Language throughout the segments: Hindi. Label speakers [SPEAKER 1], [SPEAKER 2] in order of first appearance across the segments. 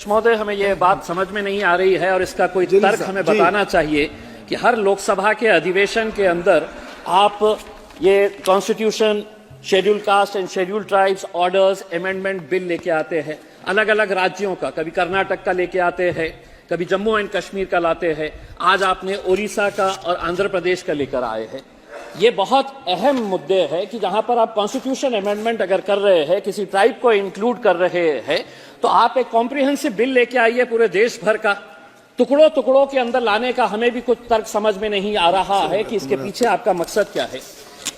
[SPEAKER 1] महोदय, हमें ये बात समझ में नहीं आ रही है और इसका कोई तर्क हमें बताना चाहिए कि हर लोकसभा के अधिवेशन के अंदर आप ये constitution, schedule caste and schedule tribes orders, amendment bill लेके आते हैं अलग अलग राज्यों का। कभी कर्नाटक का लेके आते हैं, कभी जम्मू एंड कश्मीर का लाते हैं, आज आपने उड़ीसा का और आंध्र प्रदेश का लेकर आए हैं। ये बहुत अहम मुद्दे हैं कि जहां पर आप कॉन्स्टिट्यूशन अमेंडमेंट अगर कर रहे हैं, किसी ट्राइब को इंक्लूड कर रहे हैं, तो आप एक कॉम्प्रिहेंसिव बिल लेके आइए पूरे देश भर का। टुकड़ों टुकड़ों के अंदर लाने का हमें भी कुछ तर्क समझ में नहीं आ रहा है कि इसके पीछे आपका मकसद क्या है।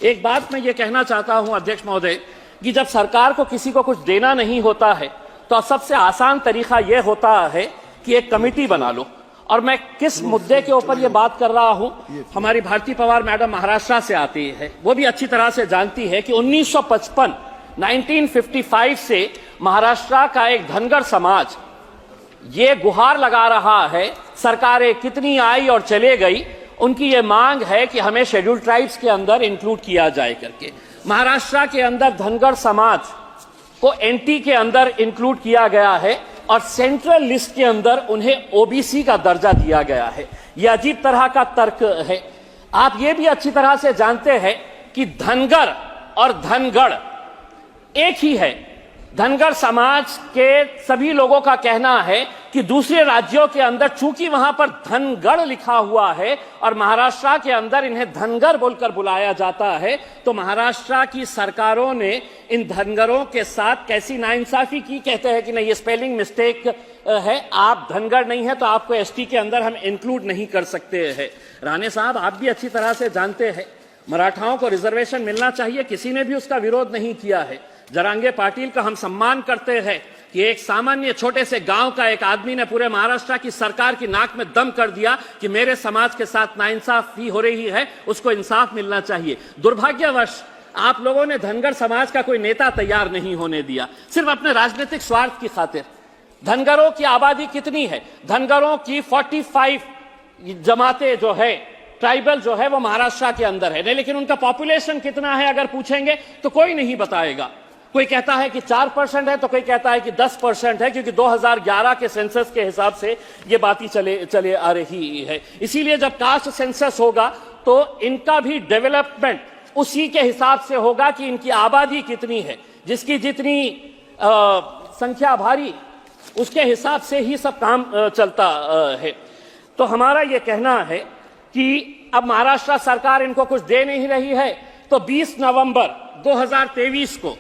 [SPEAKER 1] एक बात मैं ये कहना चाहता हूं अध्यक्ष महोदय कि जब सरकार को किसी को कुछ देना नहीं होता है तो सबसे आसान तरीका यह होता है कि एक कमेटी बना लो। और मैं किस मुद्दे के ऊपर ये बात कर रहा हूं, हमारी भारती पवार मैडम महाराष्ट्र से आती है, वो भी अच्छी तरह से जानती है कि 1955 से महाराष्ट्र का एक धनगर समाज ये गुहार लगा रहा है, सरकारें कितनी आई और चले गई, उनकी ये मांग है कि हमें शेड्यूल ट्राइब्स के अंदर इंक्लूड किया जाए करके। महाराष्ट्र के अंदर धनगर समाज को एनटी के अंदर इंक्लूड किया गया है और सेंट्रल लिस्ट के अंदर उन्हें ओबीसी का दर्जा दिया गया है। यह अजीब तरह का तर्क है। आप ये भी अच्छी तरह से जानते हैं कि धनगर और धनगढ़ एक ही है। धनगर समाज के सभी लोगों का कहना है कि दूसरे राज्यों के अंदर चूंकि वहां पर धनगढ़ लिखा हुआ है और महाराष्ट्र के अंदर इन्हें धनगर बोलकर बुलाया जाता है, तो महाराष्ट्र की सरकारों ने इन धनगरों के साथ कैसी नाइंसाफी की। कहते हैं कि नहीं, ये स्पेलिंग मिस्टेक है, आप धनगर नहीं है तो आपको एसटी के अंदर हम इंक्लूड नहीं कर सकते हैं। राणे साहब, आप भी अच्छी तरह से जानते हैं मराठाओं को रिजर्वेशन मिलना चाहिए, किसी ने भी उसका विरोध नहीं किया है। जरांगे पाटिल का हम सम्मान करते हैं कि एक सामान्य छोटे से गांव का एक आदमी ने पूरे महाराष्ट्र की सरकार की नाक में दम कर दिया कि मेरे समाज के साथ नाइंसाफी हो रही है, उसको इंसाफ मिलना चाहिए। दुर्भाग्यवश आप लोगों ने धनगर समाज का कोई नेता तैयार नहीं होने दिया, सिर्फ अपने राजनीतिक स्वार्थ की खातिर। धनगरों की आबादी कितनी है? धनगरों की 45 जमातें जो है, ट्राइबल जो है, वो महाराष्ट्र के अंदर है, लेकिन उनका पॉपुलेशन कितना है अगर पूछेंगे तो कोई नहीं बताएगा। कोई कहता है कि 4% है तो कोई कहता है कि 10% है, क्योंकि 2011 के सेंसस के हिसाब से ये बातें चले आ रही है। इसीलिए जब कास्ट सेंसस होगा तो इनका भी डेवलपमेंट उसी के हिसाब से होगा कि इनकी आबादी कितनी है, जिसकी जितनी संख्या भारी उसके हिसाब से ही सब काम चलता है। तो हमारा ये कहना है कि अब महाराष्ट्र सरकार इनको कुछ दे नहीं रही है, तो 20 नवंबर 2023 को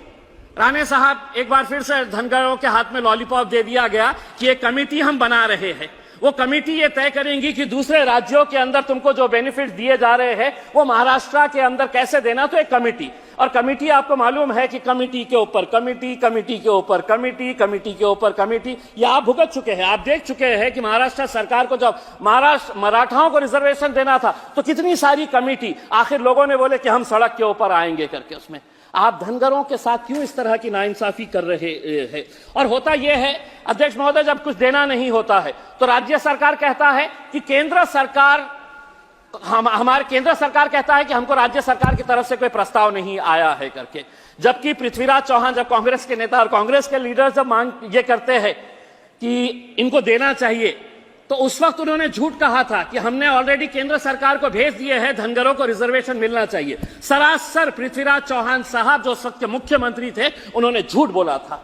[SPEAKER 1] राणे साहब एक बार फिर से धनगरों के हाथ में लॉलीपॉप दे दिया गया कि एक कमेटी हम बना रहे हैं। वो कमेटी ये तय करेंगी कि दूसरे राज्यों के अंदर तुमको जो बेनिफिट दिए जा रहे हैं वो महाराष्ट्र के अंदर कैसे देना। तो एक कमेटी, और कमेटी आपको मालूम है कि कमेटी के ऊपर कमेटी, कमेटी के ऊपर कमेटी, कमेटी के ऊपर कमेटी, ये आप भुगत चुके हैं। आप देख चुके हैं कि महाराष्ट्र सरकार को जब मराठाओं को रिजर्वेशन देना था तो कितनी सारी कमेटी, आखिर लोगों ने बोले कि हम सड़क के ऊपर आएंगे करके। उसमें आप धनगरों के साथ क्यों इस तरह की नाइंसाफी कर रहे हैं? और होता यह है अध्यक्ष महोदय, जब कुछ देना नहीं होता है तो राज्य सरकार कहता है कि केंद्र सरकार, हमारे केंद्र सरकार कहता है कि हमको राज्य सरकार की तरफ से कोई प्रस्ताव नहीं आया है करके। जबकि पृथ्वीराज चौहान, जब कांग्रेस के नेता और कांग्रेस के लीडर जब मांग ये करते हैं कि इनको देना चाहिए, तो उस वक्त उन्होंने झूठ कहा था कि हमने ऑलरेडी केंद्र सरकार को भेज दिए हैं, धनगरों को रिजर्वेशन मिलना चाहिए। सरासर पृथ्वीराज चौहान साहब जो सख्त मुख्यमंत्री थे, उन्होंने झूठ बोला था,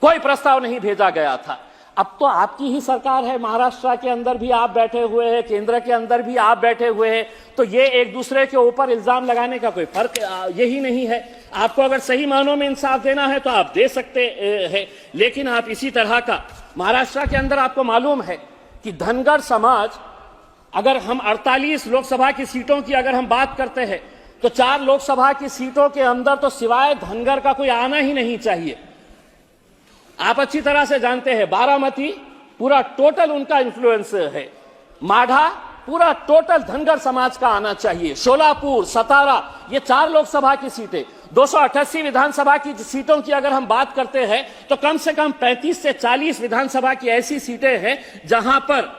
[SPEAKER 1] कोई प्रस्ताव नहीं भेजा गया था। अब तो आपकी ही सरकार है, महाराष्ट्र के अंदर भी आप बैठे हुए हैं, केंद्र के अंदर भी आप बैठे हुए हैं, तो ये एक दूसरे के ऊपर इल्जाम लगाने का कोई फर्क यही नहीं है। आपको अगर सही मानों में इंसाफ देना है तो आप दे सकते हैं, लेकिन आप इसी तरह का महाराष्ट्र के अंदर आपको मालूम है कि धनगर समाज, अगर हम 48 लोकसभा की सीटों की अगर हम बात करते हैं तो 4 लोकसभा की सीटों के अंदर तो सिवाय धनगर का कोई आना ही नहीं चाहिए। आप अच्छी तरह से जानते हैं बारामती पूरा टोटल उनका इन्फ्लुएंस है, माढ़ा पूरा टोटल धनगर समाज का आना चाहिए, शोलापुर, सतारा, ये 4 लोकसभा की सीटें। 288 विधानसभा की सीटों की अगर हम बात करते हैं तो कम से कम 35 से 40 विधानसभा की ऐसी सीटें हैं जहां पर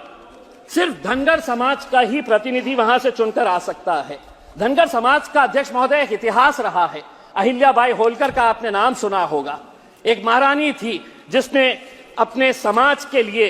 [SPEAKER 1] सिर्फ धनगर समाज का ही प्रतिनिधि वहां से चुनकर आ सकता है। धनगर समाज का अध्यक्ष महोदय एक इतिहास रहा है। अहिल्याबाई होलकर का आपने नाम सुना होगा, एक महारानी थी जिसने अपने समाज के लिए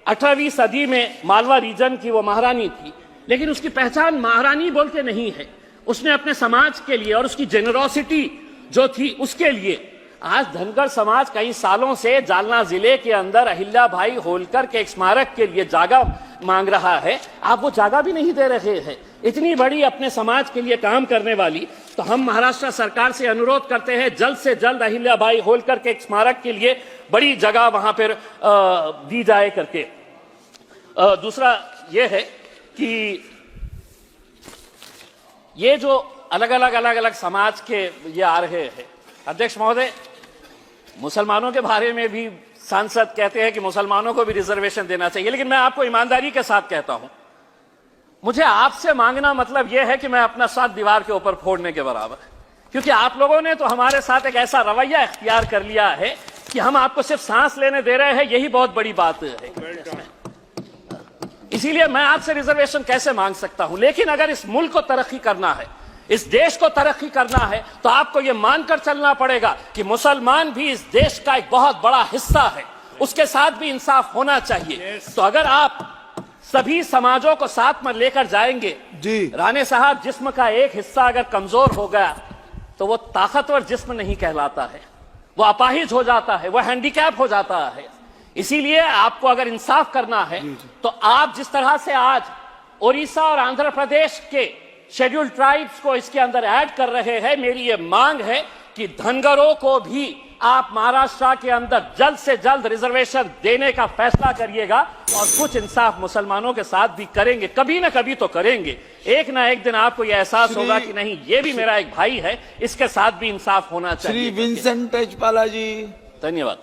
[SPEAKER 1] 18वीं सदी में मालवा रीजन की वो महारानी थी, लेकिन उसकी पहचान महारानी बोल के नहीं है। उसने अपने समाज के लिए और उसकी जेनरोसिटी जो थी उसके लिए आज धनगर समाज कई सालों से जालना जिले के अंदर अहिल्याबाई होलकर के एक स्मारक के लिए जगह मांग रहा है। आप वो जगह भी नहीं दे रहे हैं। इतनी बड़ी अपने समाज के लिए काम करने वाली, तो हम महाराष्ट्र सरकार से अनुरोध करते हैं जल्द से जल्द अहिल्याबाई होलकर के एक स्मारक के लिए बड़ी जगह वहां पर दी जाए करके। दूसरा ये है कि ये जो अलग अलग समाज के ये आ रहे हैं, अध्यक्ष महोदय, मुसलमानों के बारे में भी सांसद कहते हैं कि मुसलमानों को भी रिजर्वेशन देना चाहिए, लेकिन मैं आपको ईमानदारी के साथ कहता हूं, मुझे आपसे मांगना मतलब यह है कि मैं अपना साथ दीवार के ऊपर फोड़ने के बराबर है, क्योंकि आप लोगों ने तो हमारे साथ एक ऐसा रवैया इख्तियार कर लिया है कि हम आपको सिर्फ सांस लेने दे रहे हैं, यही बहुत बड़ी बात है। इसीलिए मैं आपसे रिजर्वेशन कैसे मांग सकता हूं? लेकिन अगर इस मुल्क को तरक्की करना है, इस देश को तरक्की करना है, तो आपको यह मानकर चलना पड़ेगा कि मुसलमान भी इस देश का एक बहुत बड़ा हिस्सा है, उसके साथ भी इंसाफ होना चाहिए। तो अगर आप सभी समाजों को साथ में लेकर जाएंगे जी। राणे साहब, जिस्म का एक हिस्सा अगर कमजोर हो गया तो वो ताकतवर जिस्म नहीं कहलाता है, वो अपाहिज हो जाता है, वो हैंडीकैप हो जाता है। इसीलिए आपको अगर इंसाफ करना है तो आप जिस तरह से आज ओडिशा और आंध्र प्रदेश के शेड्यूल्ड ट्राइब्स को इसके अंदर ऐड कर रहे हैं, मेरी ये मांग है कि धनगरों को भी आप महाराष्ट्र के अंदर जल्द से जल्द रिजर्वेशन देने का फैसला करिएगा और कुछ इंसाफ मुसलमानों के साथ भी करेंगे, कभी ना कभी तो करेंगे। एक ना एक दिन आपको यह एहसास होगा कि नहीं, ये भी मेरा एक भाई है, इसके साथ भी इंसाफ होना चाहिए।
[SPEAKER 2] श्री विंसेंट तेजपाला जी,
[SPEAKER 1] धन्यवाद।